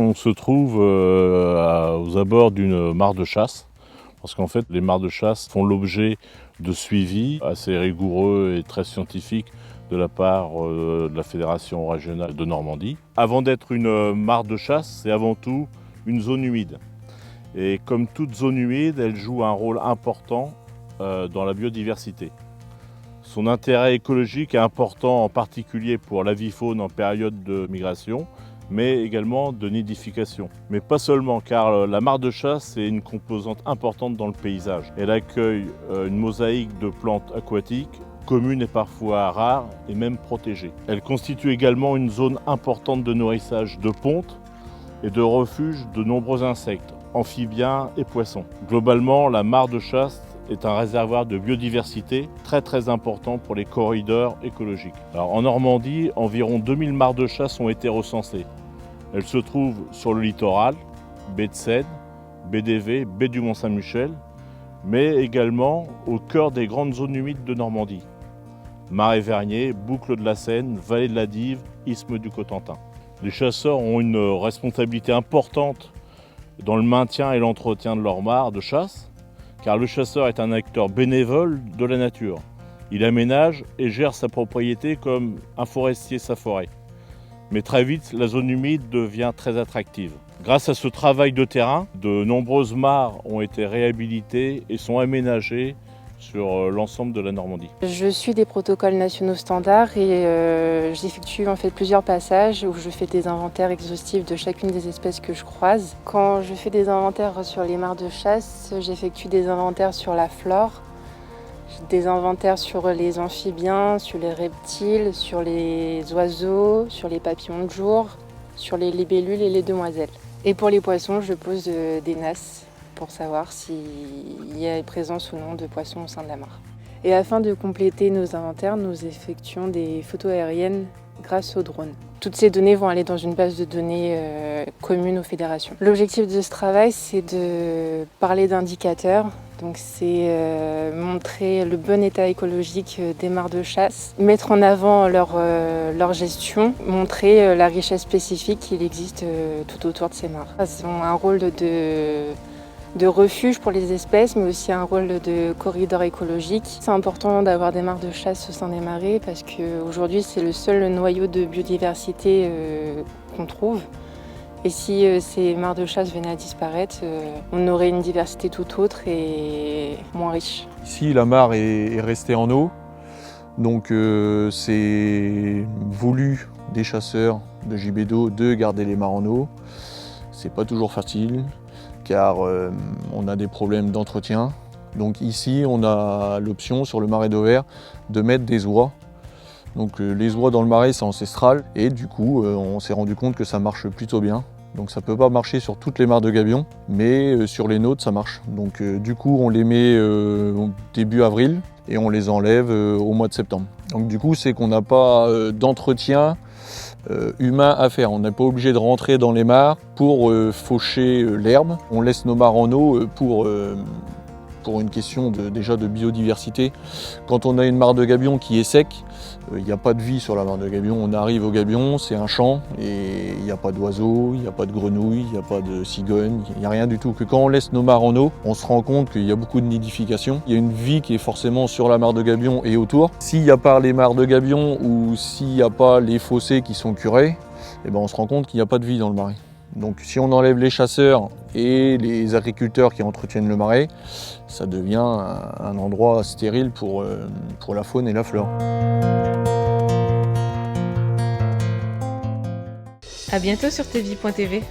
On se trouve aux abords d'une mare de chasse, parce qu'en fait les mares de chasse font l'objet de suivis assez rigoureux et très scientifiques de la part de la Fédération régionale de Normandie. Avant d'être une mare de chasse, c'est avant tout une zone humide. Et comme toute zone humide, elle joue un rôle important dans la biodiversité. Son intérêt écologique est important en particulier pour l'avifaune en période de migration, mais également de nidification. Mais pas seulement, car la mare de chasse est une composante importante dans le paysage. Elle accueille une mosaïque de plantes aquatiques, communes et parfois rares, et même protégées. Elle constitue également une zone importante de nourrissage de pontes et de refuge de nombreux insectes, amphibiens et poissons. Globalement, la mare de chasse est un réservoir de biodiversité très important pour les corridors écologiques. Alors, en Normandie, environ 2000 mares de chasse ont été recensées. Elles se trouvent sur le littoral, baie de Seine, baie d'Évé, baie du Mont-Saint-Michel, mais également au cœur des grandes zones humides de Normandie. Marais Vernier, boucle de la Seine, vallée de la Dive, isthme du Cotentin. Les chasseurs ont une responsabilité importante dans le maintien et l'entretien de leurs mares de chasse, car le chasseur est un acteur bénévole de la nature. Il aménage et gère sa propriété comme un forestier sa forêt. Mais très vite, la zone humide devient très attractive. Grâce à ce travail de terrain, de nombreuses mares ont été réhabilitées et sont aménagées sur l'ensemble de la Normandie. Je suis des protocoles nationaux standards et j'effectue en fait plusieurs passages où je fais des inventaires exhaustifs de chacune des espèces que je croise. Quand je fais des inventaires sur les mares de chasse, j'effectue des inventaires sur la flore, des inventaires sur les amphibiens, sur les reptiles, sur les oiseaux, sur les papillons de jour, sur les libellules et les demoiselles. Et pour les poissons, je pose des nasses pour savoir s'il y a présence ou non de poissons au sein de la mare. Et afin de compléter nos inventaires, nous effectuons des photos aériennes grâce au drone. Toutes ces données vont aller dans une base de données commune aux fédérations. L'objectif de ce travail, c'est de parler d'indicateurs. Donc c'est montrer le bon état écologique des mares de chasse, mettre en avant leur gestion, montrer la richesse spécifique qu'il existe tout autour de ces mares. Elles ont un rôle de refuge pour les espèces, mais aussi un rôle de corridor écologique. C'est important d'avoir des mares de chasse au sein des marais parce qu'aujourd'hui c'est le seul noyau de biodiversité qu'on trouve. Et si ces mares de chasse venaient à disparaître, on aurait une diversité tout autre et moins riche. Ici la mare est restée en eau, donc c'est voulu des chasseurs de gibier d'eau de garder les mares en eau. C'est pas toujours facile, car on a des problèmes d'entretien. Donc ici, on a l'option sur le marais d'Auvers de mettre des oies. Donc les oies dans le marais, c'est ancestral et du coup, on s'est rendu compte que ça marche plutôt bien. Donc ça peut pas marcher sur toutes les mares de gabion, mais sur les nôtres, ça marche. Donc du coup, on les met début avril et on les enlève au mois de septembre. Donc du coup, c'est qu'on n'a pas d'entretien humain à faire. On n'est pas obligé de rentrer dans les mares pour faucher l'herbe. On laisse nos mares en eau pour une question déjà de biodiversité. Quand on a une mare de gabion qui est sec, il n'y a pas de vie sur la mare de gabion. On arrive au gabion, c'est un champ et il n'y a pas d'oiseaux, il n'y a pas de grenouilles, il n'y a pas de cigognes, il n'y a rien du tout. Que quand on laisse nos mares en eau, on se rend compte qu'il y a beaucoup de nidification. Il y a une vie qui est forcément sur la mare de gabion et autour. S'il n'y a pas les mares de gabion ou s'il n'y a pas les fossés qui sont curés, eh ben on se rend compte qu'il n'y a pas de vie dans le marais. Donc si on enlève les chasseurs et les agriculteurs qui entretiennent le marais, ça devient un endroit stérile pour la faune et la flore. À bientôt sur tvie.tv.